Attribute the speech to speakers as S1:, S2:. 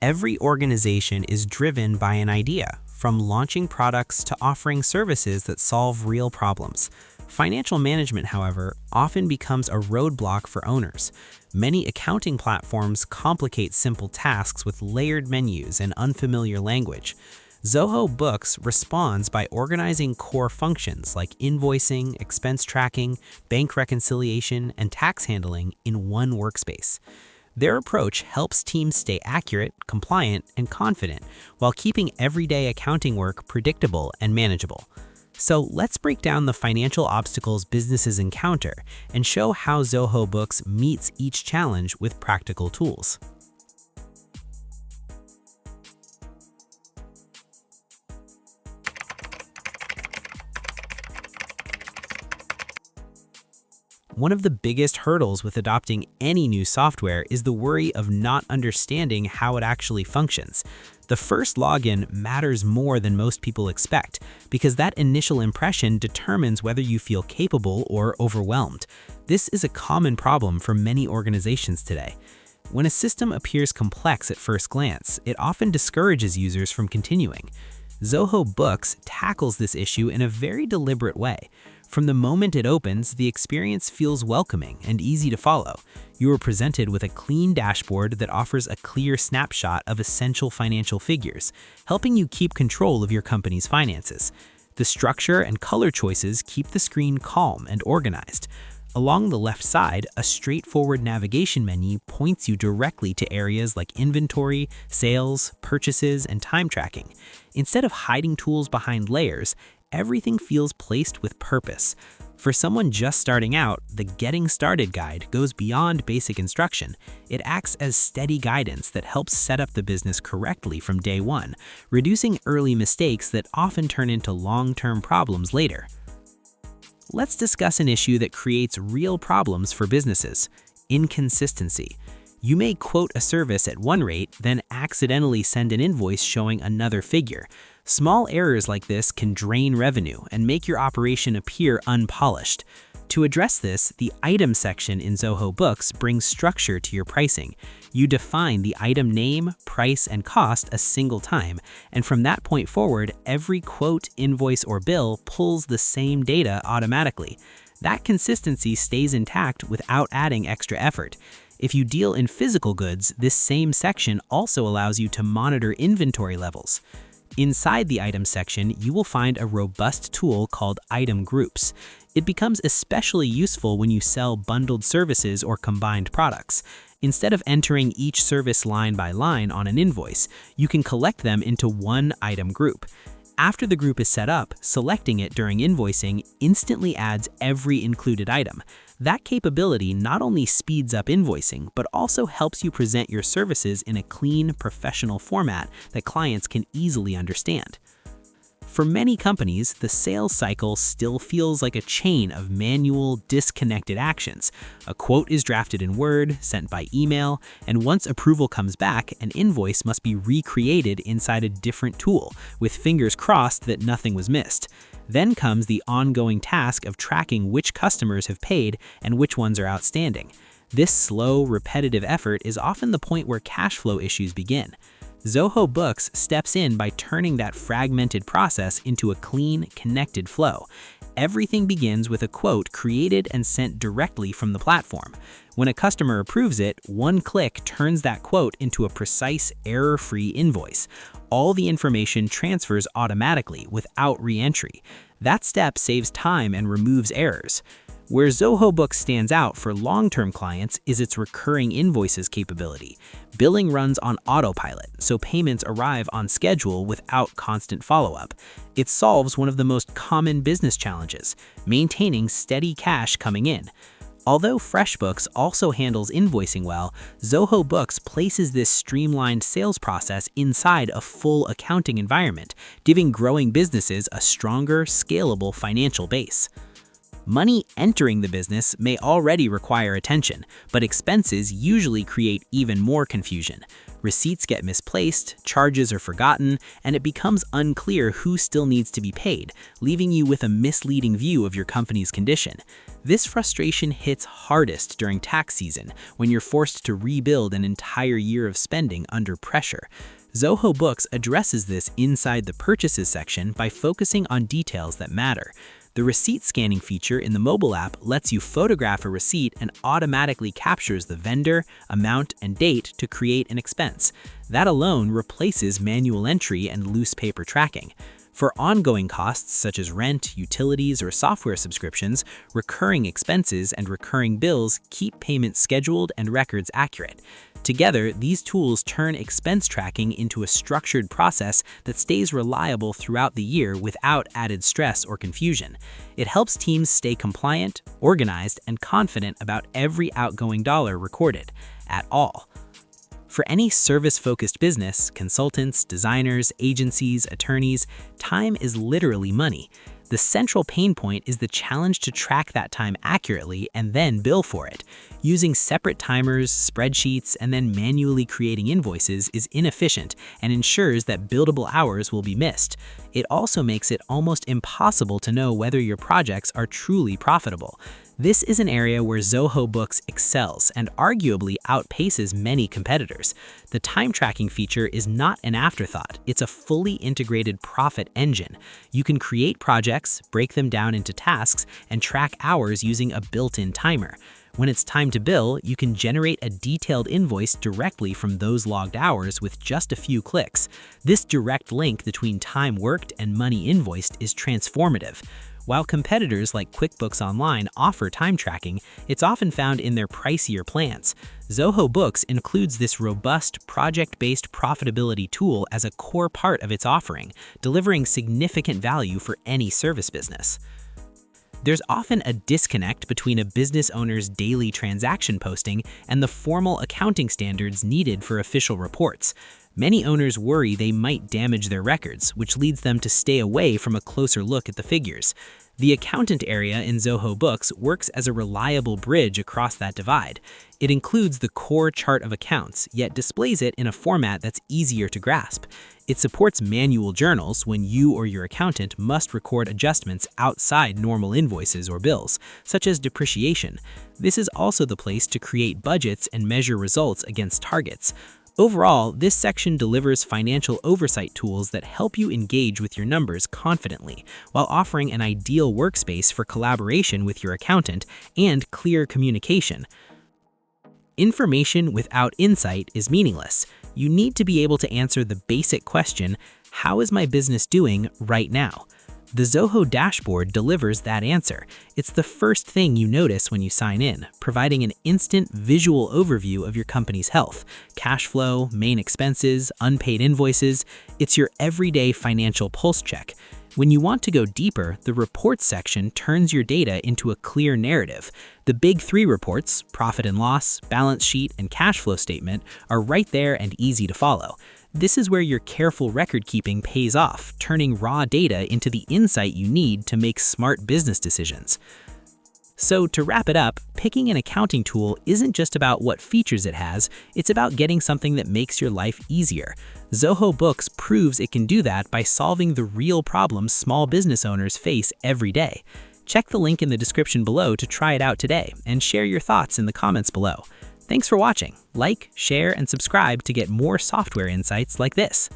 S1: Every organization is driven by an idea, from launching products to offering services that solve real problems. Financial management, however, often becomes a roadblock for owners. Many accounting platforms complicate simple tasks with layered menus and unfamiliar language. Zoho Books responds by organizing core functions like invoicing, expense tracking, bank reconciliation, and tax handling in one workspace. Their approach helps teams stay accurate, compliant, and confident while keeping everyday accounting work predictable and manageable. So let's break down the financial obstacles businesses encounter and show how Zoho Books meets each challenge with practical tools. One of the biggest hurdles with adopting any new software is the worry of not understanding how it actually functions. The first login matters more than most people expect, because that initial impression determines whether you feel capable or overwhelmed. This is a common problem for many organizations today. When a system appears complex at first glance, it often discourages users from continuing. Zoho Books tackles this issue in a very deliberate way. From the moment it opens, the experience feels welcoming and easy to follow. You are presented with a clean dashboard that offers a clear snapshot of essential financial figures, helping you keep control of your company's finances. The structure and color choices keep the screen calm and organized. Along the left side, a straightforward navigation menu points you directly to areas like inventory, sales, purchases, and time tracking. Instead of hiding tools behind layers, everything feels placed with purpose. For someone just starting out, the Getting Started guide goes beyond basic instruction. It acts as steady guidance that helps set up the business correctly from day one, reducing early mistakes that often turn into long-term problems later. Let's discuss an issue that creates real problems for businesses: inconsistency. You may quote a service at one rate, then accidentally send an invoice showing another figure. Small errors like this can drain revenue and make your operation appear unpolished. To address this, the item section in Zoho Books brings structure to your pricing. You define the item name, price, and cost a single time, and from that point forward, every quote, invoice, or bill pulls the same data automatically. That consistency stays intact without adding extra effort. If you deal in physical goods, this same section also allows you to monitor inventory levels. Inside the item section, you will find a robust tool called Item Groups. It becomes especially useful when you sell bundled services or combined products. Instead of entering each service line by line on an invoice, you can collect them into one item group. After the group is set up, selecting it during invoicing instantly adds every included item. That capability not only speeds up invoicing, but also helps you present your services in a clean, professional format that clients can easily understand. For many companies, the sales cycle still feels like a chain of manual, disconnected actions. A quote is drafted in Word, sent by email, and once approval comes back, an invoice must be recreated inside a different tool, with fingers crossed that nothing was missed. Then comes the ongoing task of tracking which customers have paid and which ones are outstanding. This slow, repetitive effort is often the point where cash flow issues begin. Zoho Books steps in by turning that fragmented process into a clean, connected flow. Everything begins with a quote created and sent directly from the platform. When a customer approves it, one click turns that quote into a precise, error-free invoice. All the information transfers automatically without re-entry. That step saves time and removes errors. Where Zoho Books stands out for long-term clients is its recurring invoices capability. Billing runs on autopilot, so payments arrive on schedule without constant follow-up. It solves one of the most common business challenges: maintaining steady cash coming in. Although FreshBooks also handles invoicing well, Zoho Books places this streamlined sales process inside a full accounting environment, giving growing businesses a stronger, scalable financial base. Money entering the business may already require attention, but expenses usually create even more confusion. Receipts get misplaced, charges are forgotten, and it becomes unclear who still needs to be paid, leaving you with a misleading view of your company's condition. This frustration hits hardest during tax season, when you're forced to rebuild an entire year of spending under pressure. Zoho Books addresses this inside the Purchases section by focusing on details that matter. The receipt scanning feature in the mobile app lets you photograph a receipt and automatically captures the vendor, amount, and date to create an expense. That alone replaces manual entry and loose paper tracking. For ongoing costs such as rent, utilities, or software subscriptions, recurring expenses and recurring bills keep payments scheduled and records accurate. Together, these tools turn expense tracking into a structured process that stays reliable throughout the year without added stress or confusion. It helps teams stay compliant, organized, and confident about every outgoing dollar recorded, at all. For any service-focused business, consultants, designers, agencies, attorneys, time is literally money. The central pain point is the challenge to track that time accurately and then bill for it. Using separate timers, spreadsheets, and then manually creating invoices is inefficient and ensures that billable hours will be missed. It also makes it almost impossible to know whether your projects are truly profitable. This is an area where Zoho Books excels and arguably outpaces many competitors. The time tracking feature is not an afterthought, it's a fully integrated profit engine. You can create projects, break them down into tasks, and track hours using a built-in timer. When it's time to bill, you can generate a detailed invoice directly from those logged hours with just a few clicks. This direct link between time worked and money invoiced is transformative. While competitors like QuickBooks Online offer time tracking, it's often found in their pricier plans. Zoho Books includes this robust, project-based profitability tool as a core part of its offering, delivering significant value for any service business. There's often a disconnect between a business owner's daily transaction posting and the formal accounting standards needed for official reports. Many owners worry they might damage their records, which leads them to stay away from a closer look at the figures. The accountant area in Zoho Books works as a reliable bridge across that divide. It includes the core chart of accounts, yet displays it in a format that's easier to grasp. It supports manual journals when you or your accountant must record adjustments outside normal invoices or bills, such as depreciation. This is also the place to create budgets and measure results against targets. Overall, this section delivers financial oversight tools that help you engage with your numbers confidently, while offering an ideal workspace for collaboration with your accountant and clear communication. Information without insight is meaningless. You need to be able to answer the basic question, how is my business doing right now? The Zoho dashboard delivers that answer. It's the first thing you notice when you sign in, providing an instant visual overview of your company's health, cash flow, main expenses, unpaid invoices. It's your everyday financial pulse check. When you want to go deeper, the reports section turns your data into a clear narrative. The big three reports, profit and loss, balance sheet, and cash flow statement, are right there and easy to follow. This is where your careful record keeping pays off, turning raw data into the insight you need to make smart business decisions. So to wrap it up, picking an accounting tool isn't just about what features it has, it's about getting something that makes your life easier. Zoho Books proves it can do that by solving the real problems small business owners face every day. Check the link in the description below to try it out today and share your thoughts in the comments below. Thanks for watching. Like, share, and subscribe to get more software insights like this.